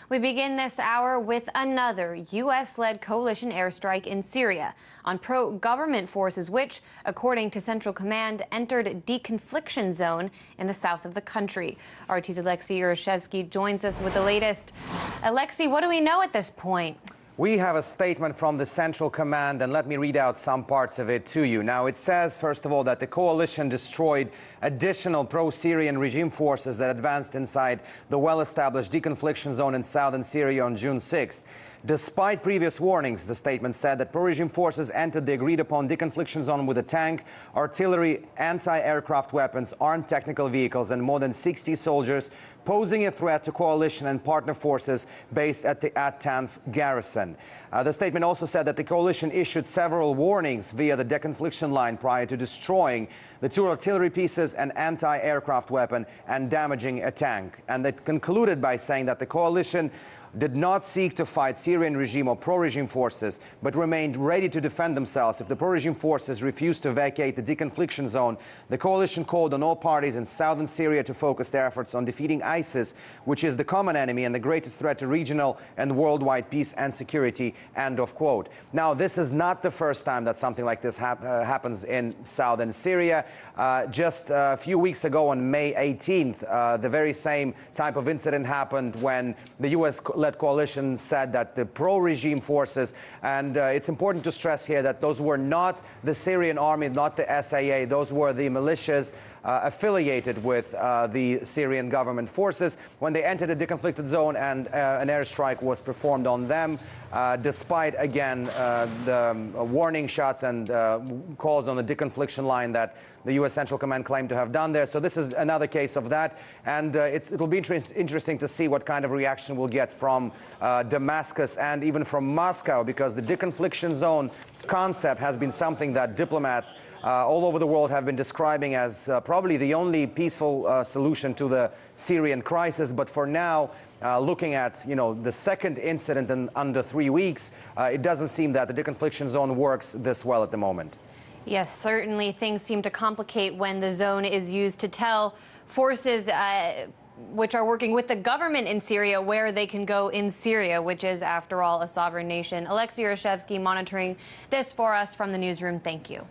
We begin this hour with another U.S.-led coalition airstrike in Syria on pro-government forces which, according to Central Command, entered deconfliction zone in the south of the country. RT's Alexey Yaroshevsky joins us with the latest. Alexey, what do we know at this point? We have a statement from the Central Command, and let me read out some parts of it to you. Now, it says, first of all, that the coalition destroyed additional pro-Syrian regime forces that advanced inside the well-established deconfliction zone in southern Syria on June 6th. Despite previous warnings, the statement said that pro-regime forces entered the agreed-upon deconfliction zone with a tank, artillery, anti-aircraft weapons, armed technical vehicles, and more than 60 soldiers, posing a threat to coalition and partner forces based at the At-Tanf garrison. The statement also said that the coalition issued several warnings via the deconfliction line prior to destroying the two artillery pieces, an anti-aircraft weapon, and damaging a tank. And it concluded by saying that the coalition did not seek to fight Syrian regime or pro-regime forces, but remained ready to defend themselves if the pro-regime forces refused to vacate the deconfliction zone. The coalition called on all parties in southern Syria to focus their efforts on defeating ISIS, which is the common enemy and the greatest threat to regional and worldwide peace and security, end of quote. Now, this is not the first time that something like this happens in southern Syria. Just a few weeks ago, on May 18th, the very same type of incident happened when the U.S.-led coalition said that the pro-regime forces, and it's important to stress here that those were not the Syrian army, not the SAA, those were the militias affiliated with the Syrian government forces, when they entered the deconflicted zone, and an airstrike was performed on them, despite, again, the warning shots and calls on the deconfliction line that the U.S. Central Command claimed to have done there. So this is another case of that, and it'll be interesting to see what kind of reaction we'll get from Damascus and even from Moscow, because the deconfliction zone concept has been something that diplomats all over the world have been describing as probably the only peaceful solution to the Syrian crisis. But for now, looking at the second incident in under 3 weeks, it doesn't seem that the deconfliction zone works this well at the moment. Yes, certainly things seem to complicate when the zone is used to tell forces which are working with the government in Syria where they can go in Syria, which is, after all, a sovereign nation. Alexey Yaroshevsky monitoring this for us from the newsroom. Thank you.